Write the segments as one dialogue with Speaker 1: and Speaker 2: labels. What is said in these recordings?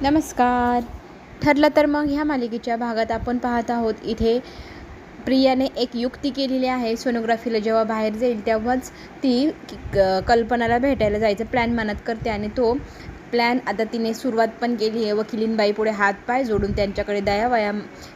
Speaker 1: नमस्कार. ठरलं तर मग ह्या मालिकेच्या भागात आपण पाहत आहोत. इथे प्रियाने एक युक्ती केलेली आहे. सोनोग्राफीला जेव्हा बाहेर जाईल तेव्हाच ती कल्पनाला भेटायला जायचं प्लॅन मनात करते आणि तो प्लॅन आता तिने सुरुवात पण केली आहे. वकिलींबाई पुढे हातपाय जोडून त्यांच्याकडे दयावया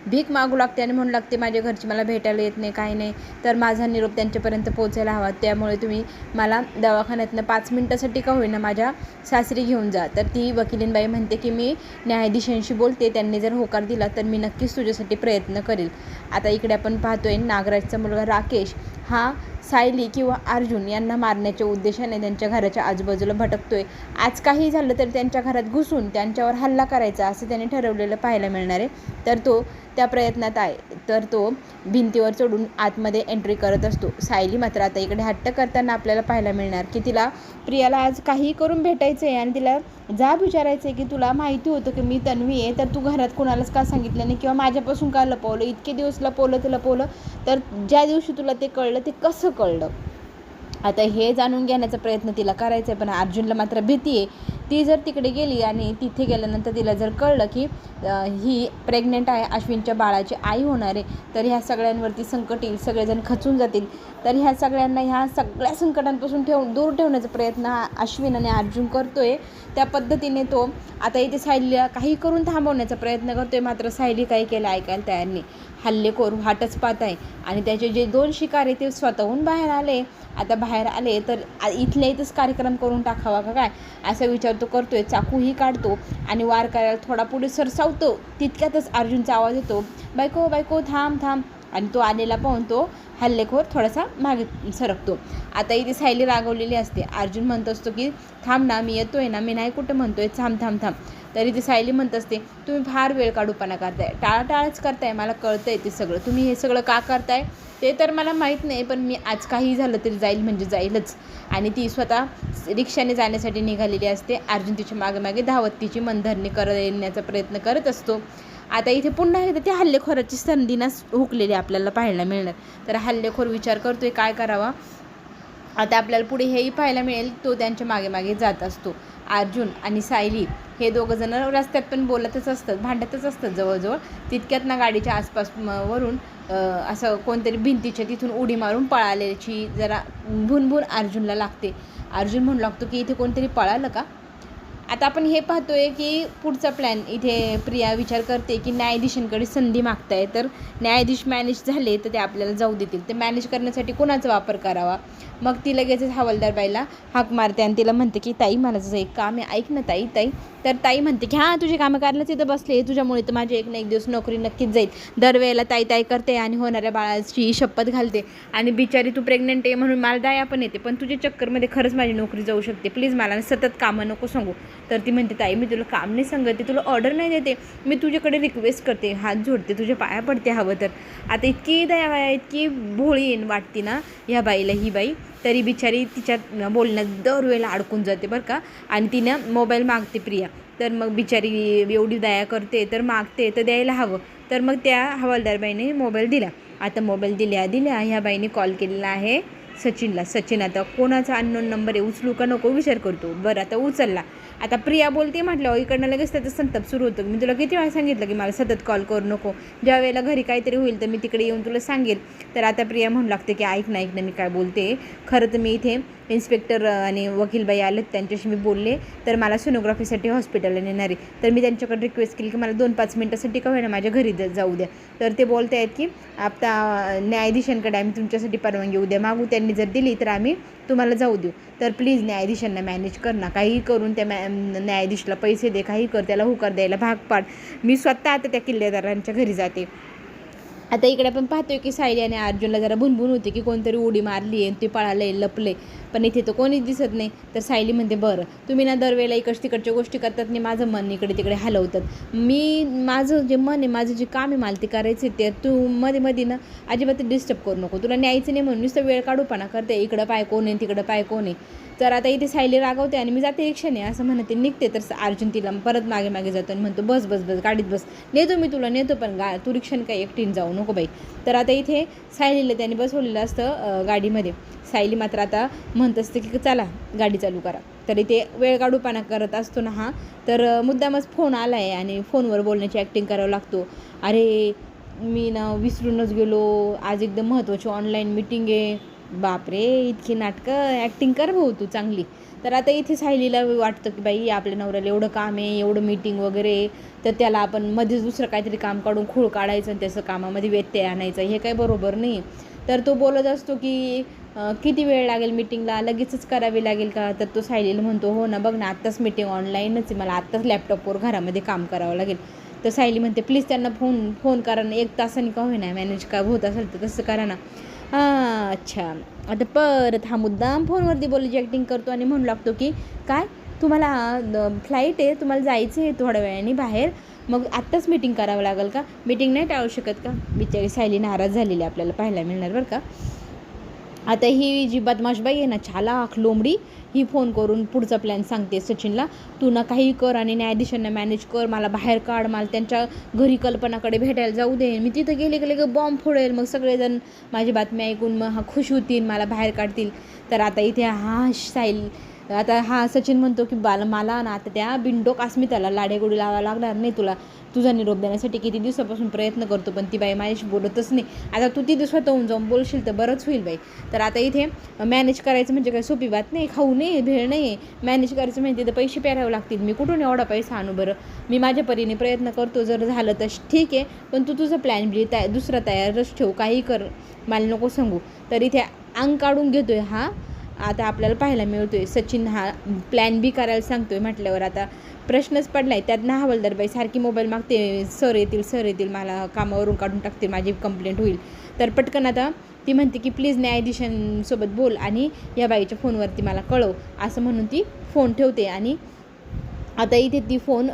Speaker 1: भीक मागू लागते आणि म्हणू लागते, माझ्या घरची मला भेटायला येत नाही, काही नाही, तर माझा निरोप त्यांच्यापर्यंत पोहोचायला हवा, त्यामुळे तुम्ही मला दवाखान्यातनं 5 मिनटासाठी का होईना माझ्या सासरी घेऊन जा. तर ती वकिलींबाई म्हणते की मी न्यायाधीशांशी बोलते, त्यांनी जर होकार दिला तर मी नक्कीच तुझ्यासाठी प्रयत्न करेल. आता इकडे आपण पाहतोय नागराजचा मुलगा राकेश हा सायली किंवा अर्जुन यांना मारण्याच्या उद्देशाने त्यांच्या घराच्या आजूबाजूला भटकतोय. आज काही झालं तर त्यांच्या घरात घुसून त्यांच्यावर हल्ला करायचा असं त्याने ठरवलेलं पाहायला मिळणार आहे. तर तो त्या प्रयत्नात आहे. तर तो भिंतीवर चढून आतमध्ये एंट्री करत असतो. सायली मात्र आता इकडे हट्ट करताना आपल्याला पाहायला मिळणार की तिला प्रियाला आज काहीही करून भेटायचं आहे आणि तिला जाब विचारायचं आहे की तुला माहिती होतं की मी तन्वी आहे, तर तू घरात कोणालाच का सांगितलं नाही किंवा माझ्यापासून का लपवलं, इतके दिवस लपवलं, तर ज्या दिवशी तुला ते कळलं ते कसं कळलं. आता हे जाणून घेण्याचा प्रयत्न तिला करायचा आहे. पण अर्जुनला मात्र भीती आहे. ती जर तिकडे गेली आणि तिथे गेल्यानंतर तिला जर कळलं की ही प्रेग्नेंट आहे, अश्विनच्या बाळाची आई होणार आहे, तर ह्या सगळ्यांवरती संकट येईल, सगळेजण खचून जातील. तर ह्या सगळ्यांना ह्या सगळ्या संकटांपासून दूर ठेवण्याचा प्रयत्न अश्विन आणि अर्जुन करतोय. त्या पद्धतीने तो आता इथे सायलीला काही करून थांबवण्याचा प्रयत्न करतोय. मात्र सायली काही केलं ऐकायला तयार नाही. हल्लेखोर वाटच पाहत आहे आणि त्याचे जे 2 शिकार आहे ते स्वतःहून बाहेर आले. आता बाहेर आले तर इथल्या इथंच कार्यक्रम करून टाकावा का काय असा विचार तो करतोय. चाकूही काढतो आणि वार करायला थोडा पुढे सरसावतो. तितक्यातच अर्जुनचा आवाज येतो, बायको बायको थांब थांब, आणि तो आलेला पाहून तो हल्लेखोर थोडासा मागे सरकतो. आता इथे सायली रागवलेली असते. अर्जुन म्हणत असतो की थांब ना, मी येतोय ना, मी नाही कुठं म्हणतोय, थांब थांब थांब. तरी ती सायली म्हणत असते, तुम्ही फार वेळ काढूपणा करताय, टाळाटाळच करताय, मला कळतंय ते सगळं, तुम्ही हे सगळं का करताय ते तर मला माहीत नाही, पण मी आज काही झालं तरी जाईल म्हणजे जाईलच. आणि ती स्वतः रिक्षाने जाण्यासाठी निघालेली असते. अर्जुन तिच्या मागे मागे धावत तिची मनधरणी करण्याचा प्रयत्न करत असतो. आता इथे पुन्हा एकदा त्या हल्लेखोराची संधीनाच हुकलेली आपल्याला पाहायला मिळणार. तर हल्लेखोर विचार करतोय काय करावा. आता आपल्याला पुढे हेही पाहायला मिळेल, तो त्यांच्या मागे मागे जात असतो. अर्जुन आणि सायली हे दोघंजण रस्त्यात पण बोलतच असतात, भांडतच असतात जवळजवळ. तितक्यात ना गाडीच्या आसपास वरून असं कोणतरी भिंतीच्या तिथून उडी मारून पळाल्याची जरा भुनभुन अर्जुनला लागते. अर्जुन म्हणू लागतो की इथे कोणतरी पळालं का. आता आपण हे पाहतोय की पुढचा प्लॅन इथे प्रिया विचार करते की न्यायाधीशांकडे संधी मागताय, तर न्यायाधीश मॅनेज झाले तर ते आपल्याला जाऊ देतील, तर मॅनेज करण्यासाठी कोणाचा वापर करावा. मग ती लगेचच हवालदारबाईला हाक मारते आणि तिला म्हणते की ताई मला जसं एक काम आहे, ऐक ना ताई ताई. तर ताई म्हणते की हां तुझी कामं करायलाच इथं बसले, तुझ्यामुळे तर माझी एक ना एक दिवस नोकरी नक्कीच जाईल. दरवेळेला ताई ताई करते आणि होणाऱ्या बाळाची शपथ घालते आणि बिचारी तू प्रेग्नंट आहे म्हणून मला दया पण येते, पण तुझ्या चक्करमध्ये खरंच माझी नोकरी जाऊ शकते, प्लीज मला सतत कामं नको सांगू. तर ती म्हणते ताई मी तुला काम नाही सांगते, तुला ऑर्डर नाही देते, मी तुझ्याकडे रिक्वेस्ट करते, हात जोडते, तुझ्या पाया पडते हवं तर. आता इतकी दया इतकी भोळी वाटते ना ह्या बाईला ही बाई, तरी बिचारी तिच्या बोलण्यात दरवेळेला अडकून जाते बरं का. आणि तिनं मोबाईल मागते प्रिया, तर मग बिचारी एवढी दया करते तर मागते तर द्यायला हवं. तर मग त्या हवालदारबाईने मोबाईल दिला. आता मोबाईल दिल्या ह्या बाईने कॉल केलेला आहे सचिनला. सचिन आता कोणाचा अननोन नंबर आहे, उचलू का नको विचार करतो. बरं आता उचलला. आता प्रिया बोलते म्हटल्यावर इकडनं लगेच त्याचं संताप सुरू होतं. मी तुला किती वेळा सांगितलं की मला सतत कॉल करू नको, ज्या वेळेला घरी काहीतरी होईल तर मी तिकडे येऊन तुला सांगेल. तर आता प्रिया म्हणू लागते की ऐक ना मी काय बोलते, खरं तर मी इथे इन्स्पेक्टर आणि वकीलबाई आलेत, त्यांच्याशी मी बोलले, तर मला सोनोग्राफीसाठी हॉस्पिटलला नेणार आहे, तर मी त्यांच्याकडे रिक्वेस्ट केली की मला 2-5 मिनटासाठी का होईना माझ्या घरी जाऊ द्या. तर ते बोलते आहेत की आता न्यायाधीशांकडे आम्ही तुमच्यासाठी परवानगी उद्या मागू, त्यांनी जर दिली तर आम्ही तुम्हाला जाऊ देऊ, तर प्लीज न्यायाधीशांना मॅनेज कर ना, काही करून त्या न्यायाधीशला पैसे दे, काही कर, त्याला होकार द्यायला भाग पाड, मी स्वतः आता त्या किल्लेदारांच्या घरी जाते. आता इकडे आपण पाहतोय की सायली आणि अर्जुनला जरा भुनभुन होते की कोणतरी उडी मारली आहे, ते पळाले लपले, पण इथे तर कोणीच दिसत नाही. तर सायली म्हणते बरं तुम्ही ना दरवेळेला इकडच्या तिकडच्या गोष्टी करतात नाही, माझं मन इकडे तिकडे हलवतात, मी माझं जे मन आहे, माझं जे काम आहे मला ते करायचं ते तू मध्ये मध्ये ना अजिबात डिस्टर्ब करू नको, तुला न्यायचं नाही म्हणून नुसतं वेळ काढूपणा करते, इकडं पाय कोण आहे तिकडं पाय कोण आहे. तर आता इथे सायली रागवते आणि मी जाते रिक्षाने असं म्हणते निघते. तर अर्जुन तिला परत मागे मागे जातो आणि म्हणतो बस बस बस गाडीत बस, नेतो मी तुला नेतो, पण तू रिक्षाने काही एकटीने जाऊ नको बाई. तर आता इथे सायलीला त्याने बसवलेलं असतं गाडीमध्ये. सायली मात्र आता म्हणत असते की चला गाडी चालू करा. तर इथे वेळ काढूपणा करत असतो ना हा, तर मुद्दामच फोन आला आहे आणि फोनवर बोलण्याची ॲक्टिंग करावं लागतो. अरे मी ना विसरूनच गेलो, आज एकदम महत्त्वाची ऑनलाईन मीटिंग आहे. बापरे, इतकी नाटकं ॲक्टिंग कर भाऊ तू चांगली. तर आता इथे सायलीला वाटतं की बाई आपल्या नवऱ्याला एवढं काम आहे, एवढं मीटिंग वगैरे, तर त्याला आपण मध्येच दुसरं काहीतरी काम काढून खूळ काढायचं आणि त्याचं कामामध्ये व्यत्यय आणायचं, हे काही बरोबर नाही. तर तो बोलत असतो की किती वेळ लागेल मीटिंगला, लगेचच करावी लागेल का. तर तो सायलीला म्हणतो हो ना, बघ ना आत्ताच मीटिंग ऑनलाईनच आहे, मला आत्ताच लॅपटॉपवर घरामध्ये काम करावं लागेल. तर सायली म्हणते प्लीज त्यांना फोन करा ना, 1 तासाने का होईना मॅनेज का होत असेल तर तसं करा ना. अच्छा. आता परत हा मुद्दाम फोनवरती बोलायची ॲक्टिंग करतो आणि म्हणू लागतो की काय तुम्हाला फ्लाईट आहे, तुम्हाला जायचं आहे थोड्या वेळाने बाहेर, मग आत्ताच मीटिंग करावं लागेल का, मीटिंग नाही टाळू शकत का. बिचारी सायली नाराज झालेली आपल्याला पाहायला मिळणार बरं का. आता ही जी बदमाशबाई आहे ना, चालाख लोंबडी, ही फोन करून पुढचा प्लॅन सांगते सचिनला, तू ना काही कर आणि न्यायाधीशांना मॅनेज कर, मला बाहेर काढ, मला त्यांच्या घरी कल्पनाकडे भेटायला जाऊ दे, मी तिथं गेले की बॉम्ब फोडेल, मग सगळेजण माझी बातमी ऐकून मग खुश होतील, मला बाहेर काढतील. तर आता इथे हा सचिन म्हणतो की मला ना आता त्या बिंडोक अस्मिताला लाडेगोडी लावायला लागणार नाही, तुझा निरोप देण्यासाठी किती दिवसापासून प्रयत्न करतो, पण ती बाई माझ्याशी बोलतच नाही. आता तू ती स्वतःहून जाऊन बोलशील तर बरंच होईल बाई. तर आता इथे मॅनेज करायचं म्हणजे काही सोपी बात नाही, खाऊ नाही, भेळ नाही, मॅनेज करायचं म्हणजे तर पैसे पेरावे लागतील. मी कुठून एवढा पैसा आणू बरं. मी माझ्या परीने प्रयत्न करतो, जर झालं तर ठीक आहे, पण तू तुझं प्लॅन बी दुसरा तयारच ठेव, काही कर, मला नको सांगू. तर इथे अंग काढून घेतोय हा. आता आपल्याला पाहायला मिळतोय सचिन हा प्लॅन बी करायला सांगतोय म्हटल्यावर आता प्रश्नच पडला आहे. त्यात ना हवालदारबाई सारखी मोबाईल मागते, सर येतील, मला कामावरून काढून टाकतील, माझी कंप्लेंट होईल. तर पटकन आता ती म्हणते की प्लीज न्यायाधीशांसोबत बोल आणि या बाईच्या फोनवरती मला कळव, असं म्हणून ती फोन ठेवते. आणि आता इथे ती फोन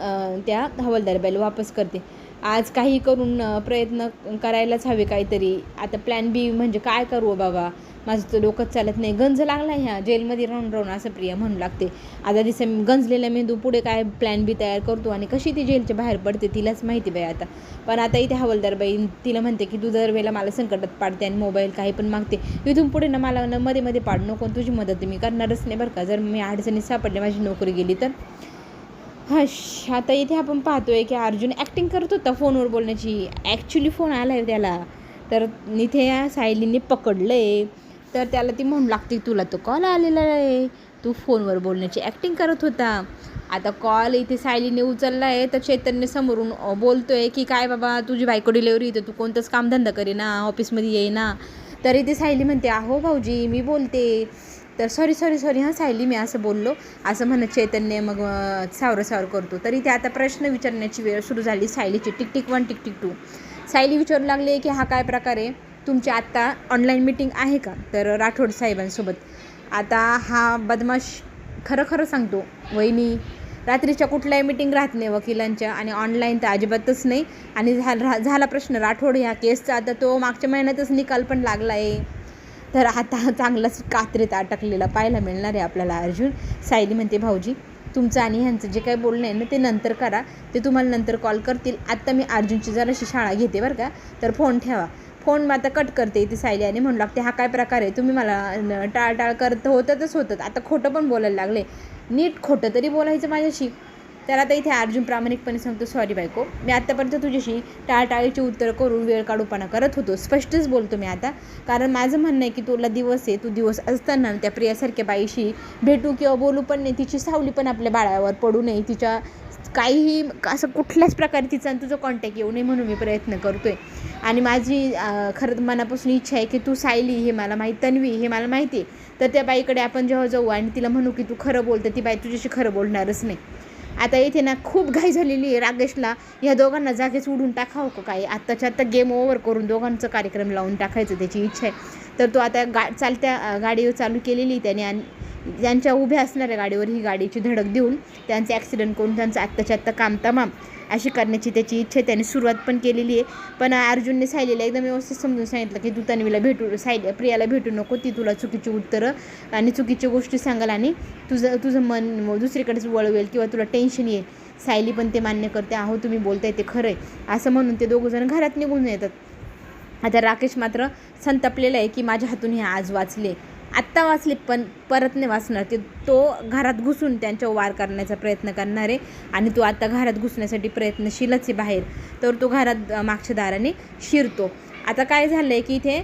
Speaker 1: त्या हवालदारबाईला वापस करते. आज काही करून प्रयत्न करायलाच हवे काहीतरी. आता प्लॅन बी म्हणजे काय करू बाबा, माझं तर डोकंच चालत नाही, गंज लागला ह्या जेलमध्ये राहून असं प्रिया म्हणू लागते. आता दिसं गंजलेला मेंदू पुढे काय प्लॅन बी तयार करतो आणि कशी ती जेलच्या बाहेर पडते तिलाच माहिती बाई आता. पण आता इथे हवालदारबाई तिला म्हणते की तू दर वेळेला मला संकटात पाडते आणि मोबाईल काही पण मागते, इथून पुढे ना मला मध्ये पाडू नको, तुझी मदत मी करणारच नाही बरं का, जर मी अडचणीत सापडले, माझी नोकरी गेली तर. आता इथे आपण पाहतोय की अर्जुन ॲक्टिंग करत होता फोनवर बोलण्याची, ॲक्च्युली फोन आला आहे त्याला. तर इथे या सायलीने पकडलं आहे. तर त्याला ती म्हणू लागते तुला तो कॉल आलेला आहे, तू फोनवर बोलण्याची ॲक्टिंग करत होता. आता कॉल इथे सायलीने उचलला आहे. तर चैतन्य समोरून बोलतो आहे की काय बाबा तुझी बायको डिलेवरी, तर तू कोणतंच कामधंदा करे ना, ऑफिसमध्ये ये ना. तर इथे सायली म्हणते अहो भाऊजी मी बोलते. तर सॉरी हां सायली मी असं बोललो, असं म्हणत चैतन्य मग सावरं करतो. तरी ते आता प्रश्न विचारण्याची वेळ सुरू झाली सायलीची. Tick 1 tick 2. सायली विचारू लागले की हा काय प्रकार आहे, तुमची आत्ता ऑनलाईन मीटिंग आहे का, तर राठोड साहेबांसोबत. आता हा बदमाश खरं सांगतो वहिनी, रात्रीच्या कुठल्याही मीटिंग राहत नाही वकिलांच्या, आणि ऑनलाईन तर अजिबातच नाही. आणि झाला प्रश्न राठोड ह्या केसचा, आता तो मागच्या महिन्यातच निकाल पण लागला आहे. तर आता चांगलाच कात्रीत अटकलेला पाहायला मिळणार आहे आपल्याला अर्जुन. सायली म्हणते भाऊजी तुमचं आणि ह्यांचं जे काही बोलणं आहे ना ते नंतर करा, ते तुम्हाला नंतर कॉल करतील, आत्ता मी अर्जुनची जराशी शाळा घेते बरं का, तर फोन ठेवा. फोन आता कट करते ती सायली आणि म्हणू लागते हा काय प्रकार आहे, तुम्ही मला टाळटाळ करत होतं, आता खोटं पण बोलायला लागले, नीट खोटं तरी बोलायचं माझ्याशी. तर आता इथे अर्जुन प्रामाणिकपणे सांगतो सॉरी बायको, मी आत्तापर्यंत तुझ्याशी टाळटाळीची उत्तर करून वेळ काढूपणा करत होतो, स्पष्टच बोलतो मी आता. कारण माझं म्हणणं आहे की तुला दिवस आहे, तू दिवस असताना त्या प्रियासारख्या बाईशी भेटू किंवा बोलू पण नाही, तिची सावली पण आपल्या बाळावर पडू नये, तिच्या काहीही असं कुठल्याच प्रकारे तिचा तुझं कॉन्टॅक्ट येऊ नये म्हणून मी प्रयत्न करतो आहे. आणि माझी खरं मनापासून इच्छा आहे की तू सायली हे मला तन्वी हे मला माहिती आहे, तर त्या बाईकडे आपण जेव्हा जाऊ आणि तिला म्हणू की तू खरं बोलते, ती बाई तुझ्याशी खरं बोलणारच नाही. आता इथे ना खूप घाई झालेली आहे रागेशला, ह्या दोघांना जागेच उडून टाकावं का काय, आत्ताच्या आत्ता गेम ओव्हर करून दोघांचं कार्यक्रम लावून टाकायचं त्याची इच्छा आहे. तर तो आता चालत्या गाडीवर चालू केलेली त्याने आणि त्यांच्या उभ्या असणाऱ्या गाडीवर ही गाडीची धडक देऊन त्यांचे ॲक्सिडेंट करून त्यांचं आत्ताच्या आत्ता काम तमाम अशी करण्याची त्याची इच्छा त्याने सुरुवात पण केलेली आहे. पण अर्जुनने सायलीला एकदम व्यवस्थित समजून सांगितलं की तू तन्वीला प्रियाला भेटू नको, ती तुला चुकीची उत्तरं आणि चुकीच्या गोष्टी सांगाल आणि तुझं मन दुसरीकडेच वळवेल किंवा तुला टेन्शन येईल. सायली पण ते मान्य करते, अहो तुम्ही बोलताय ते खरं आहे असं म्हणून ते दोघंजण घरात निघून येतात. आता राकेश मात्र संतापलेला आहे की माझ्या हातून हे आज वाचले, आत्ता वाचले पण परत नाही वाचणार. तो घरात घुसून त्यांच्यावर वार करण्याचा प्रयत्न करणार आहे आणि तो आत्ता घरात घुसण्यासाठी प्रयत्नशीलच आहे बाहेर. तर तो घरात मागच्या दाराने शिरतो. आता काय झालं आहे की इथे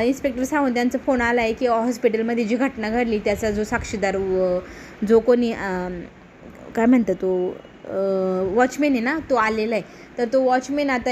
Speaker 1: इन्स्पेक्टर सावंत यांचा फोन आला आहे की हॉस्पिटलमध्ये जी घटना घडली त्याचा जो साक्षीदार जो कोणी काय म्हणतात तो वॉचमॅन आहे ना, तो आलेला आहे. तर तो वॉचमॅन आता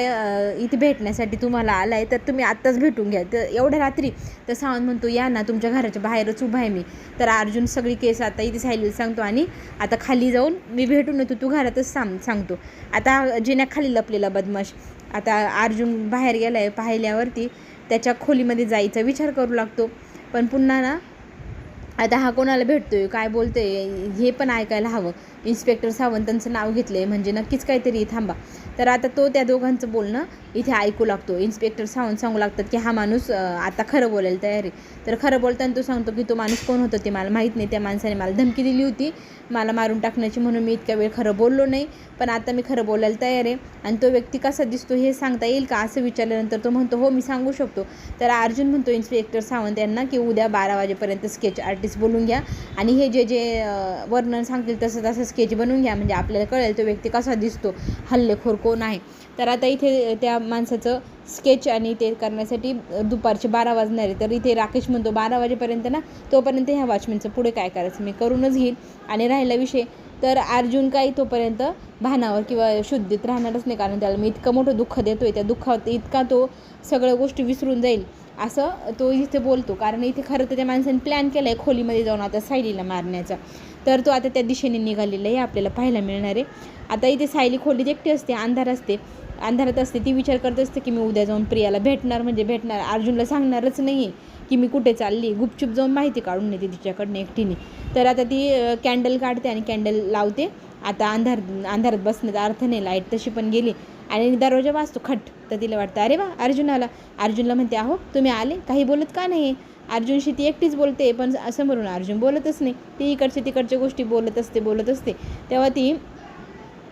Speaker 1: इथे भेटण्यासाठी तुम्हाला आला आहे, तर तुम्ही आत्ताच भेटून घ्या. तर एवढ्या रात्री तर सावंत म्हणतो या ना, तुमच्या घराच्या बाहेरच उभा आहे मी. तर अर्जुन सगळी केस आता इथे सायलीला सांगतो आणि आता खाली जाऊन मी भेटून येतो, तू घरातच सांगतो. आता जिन्याखाली लपलेला बदमाश आता अर्जुन बाहेर गेला आहे पाहिल्यावरती त्याच्या खोलीमध्ये जायचा विचार करू लागतो. पण पुन्हा ना आता हा कोणाला भेटतोय, काय बोलतोय हे पण ऐकायला हवं. इन्स्पेक्टर सावंतांचं नाव घेतलं आहे म्हणजे नक्कीच काहीतरी थांबा. तर आता तो त्या दोघांचं बोलणं इथे ऐकू लागतो. इन्स्पेक्टर सावंत सांगू लागतात की हा माणूस आता खरं बोलायला तयार आहे. तर खरं बोलताना तो सांगतो की तो माणूस कोण होतं ते मला माहीत नाही, त्या माणसाने मला धमकी दिली होती मला मारून टाकण्याची, म्हणून मी इतका वेळ खरं बोललो नाही, पण आता मी खरं बोलायला तयार आहे. आणि तो व्यक्ती कसा दिसतो हे सांगता येईल का असं विचारल्यानंतर तो म्हणतो हो मी सांगू शकतो. तर अर्जुन म्हणतो इन्स्पेक्टर सावंत यांना की उद्या 12 वाजेपर्यंत स्केच आर्टिस्ट बोलून घ्या आणि हे जे वर्णन सांगतील तसं स्केच बनवून घ्या, म्हणजे आपल्याला कळेल तो व्यक्ती कसा दिसतो, हल्लेखोर कोण आहे. तर आता इथे त्या माणसाचं स्केच आणि ते करण्यासाठी दुपारचे 12 वाजणार आहे. तर इथे राकेश म्हणतो 12 वाजेपर्यंत ना, तोपर्यंत ह्या वॉचमॅनचं पुढे काय करायचं मी करूनच घेईन. आणि राहिला विषय तर अर्जुन काही तोपर्यंत भानावर किंवा शुद्धीत राहणारच नाही, कारण त्याला मी इतकं मोठं दुःख देतो आहे, त्या दुःखात इतका तो सगळ्या गोष्टी विसरून जाईल असं तो इथे बोलतो. कारण इथे खरं तर त्या माणसाने प्लॅन केला आहे खोलीमध्ये जाऊन आता सायलीला मारण्याचा. तर तो आता त्या दिशेने निघालेला आहे आपल्याला पाहायला मिळणार आहे. आता इथे सायली खोलीत एकटी असते, अंधारात असते. ती विचार करत असते की मी उद्या जाऊन प्रियाला भेटणार म्हणजे भेटणार, अर्जुनला सांगणारच नाही आहे की मी कुठे चालली, गुपचूप जाऊन माहिती काढून येते तिच्याकडनं एकटीने. तर आता ती कॅन्डल काढते आणि कॅन्डल लावते. आता अंधारात बसण्याचा अर्थ नाही, लाईट तशी पण गेली आणि दरवाजा वाजतो खट. तर तिला वाटतं अरे वा अर्जुनला म्हणते अहो तुम्ही आले, काही बोलत का नाही. अर्जुनशी ती एकटीच बोलते पण समोरून अर्जुन बोलतच नाही, ती इकडच्या तिकडच्या गोष्टी बोलत असते. तेव्हा ती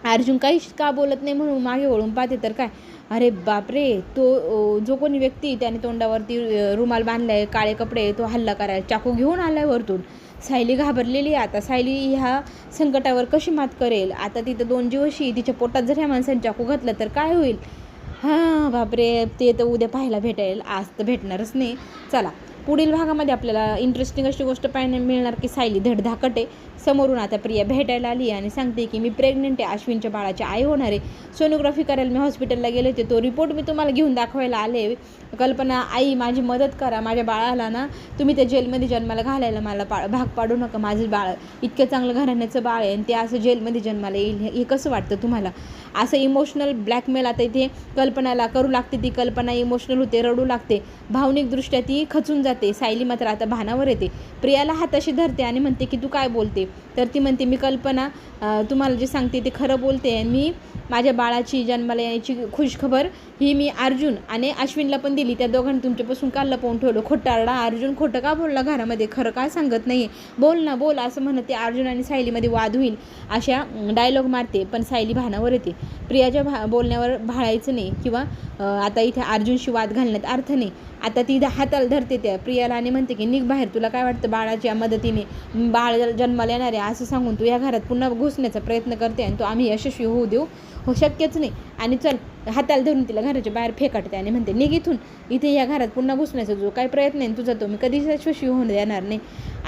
Speaker 1: अर्जुन काहीच का बोलत नाही म्हणून मागे वळून पाहते तर काय, अरे बापरे, तो जो कोणी व्यक्ती त्याने तोंडावरती रुमाल बांधला आहे, काळे कपडे, तो हल्ला करायला चाकू घेऊन आला आहे वरतून. सायली घाबरलेली आहे. आता सायली ह्या संकटावर कशी मात करेल. आता तिथं 2 दिवशी तिच्या पोटात जर ह्या माणसाने चाकू घातला तर काय होईल. हां बापरे, ते तर उद्या पाहायला भेटेल, आज तर भेटणारच नाही. चला पुढील भागामध्ये आपल्याला इंटरेस्टिंग अशी गोष्ट पाहायला मिळणार की सायली धडधाकट आहे. समोरून आता प्रिया भेटायला आली आणि सांगते की मी प्रेग्नंट आहे, अश्विनच्या बाळाची आई होणार आहे, सोनोग्राफी करायला मी हॉस्पिटलला गेले होते, तो रिपोर्ट मी तुम्हाला घेऊन दाखवायला आले. कल्पना आई माझी मदत करा, माझ्या बाळाला ना तुम्ही त्या जेलमध्ये जन्माला घालायला मला भाग पाडू नका. माझं बाळ इतकं चांगलं घराण्याचं बाळ आहे आणि ते असं जेलमध्ये जन्माला येईल हे कसं वाटतं तुम्हाला. असं इमोशनल ब्लॅकमेल आता इथे कल्पनाला करू लागते. ती कल्पना इमोशनल होते, रडू लागते, भावनिकदृष्ट्या ती खचून जाते. सायली मात्र आता भानावर येते, प्रियाला हाताशी धरते आणि म्हणते की तू काय बोलते. तर ती म्हणते मी कल्पना तुम्हाला जे सांगते ते खरं बोलते आणि मी माझ्या बाळाची जन्माला येण्याची खुशखबर ही मी अर्जुन आणि अश्विनला पण दिली. त्या दोघांनी तुमच्यापासून का लपवून ठेवलं. खोटारडा अर्जुन खोटं का बोलला घरामध्ये, खरं काय सांगत नाही, बोल ना बोल असं म्हणत ते अर्जुन आणि सायलीमध्ये वाद होईल अशा डायलॉग मारते. पण सायली भानावर येते, प्रियाच्या बोलण्यावर भाळायचं नाही किंवा आता इथे अर्जुनशी वाद घालण्यात अर्थ नाही. आता ती हाताला धरते त्या प्रियाला आणि म्हणते की निघ बाहेर, तुला काय वाटतं बाळाच्या मदतीने बाळ जन्माला येणार आहे असं सांगून तू या घरात पुन्हा घुसण्याचा प्रयत्न करते आणि तो आम्ही यशस्वी होऊ देऊ शक्यच नाही. आणि चल हाताला धरून तिला घराच्या बाहेर फेकाटते आणि म्हणते निघ इथून, इथे या घरात पुन्हा घुसण्याचा जो काही प्रयत्न आहे तुझा तो मी कधीच यशस्वी होऊन देणार नाही.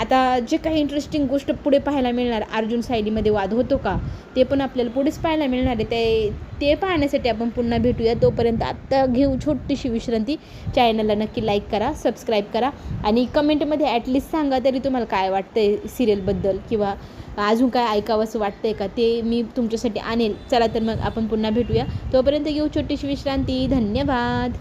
Speaker 1: आता जे काही इंटरेस्टिंग गोष्ट पुढे पाहायला मिळणार, अर्जुन सायलीमध्ये वाद होतो का ते पण आपल्याला पुढेच पाहायला मिळणार आहे. ते पाहण्यासाठी आपण पुन्हा भेटूया. तोपर्यंत आत्ता घेऊ छोटीशी विश्रांती. चॅनलला नक्की लाईक करा, सबस्क्राईब करा आणि कमेंटमध्ये ॲटलिस्ट सांगा तरी तुम्हाला काय वाटतं आहे सिरियलबद्दल किंवा अजून काय ऐकावं असं वाटतं आहे का, ते मी तुमच्यासाठी आणेल. चला तर मग आपण पुन्हा भेटूया. तोपर्यंत घेऊ छोटीशी विश्रांती. धन्यवाद.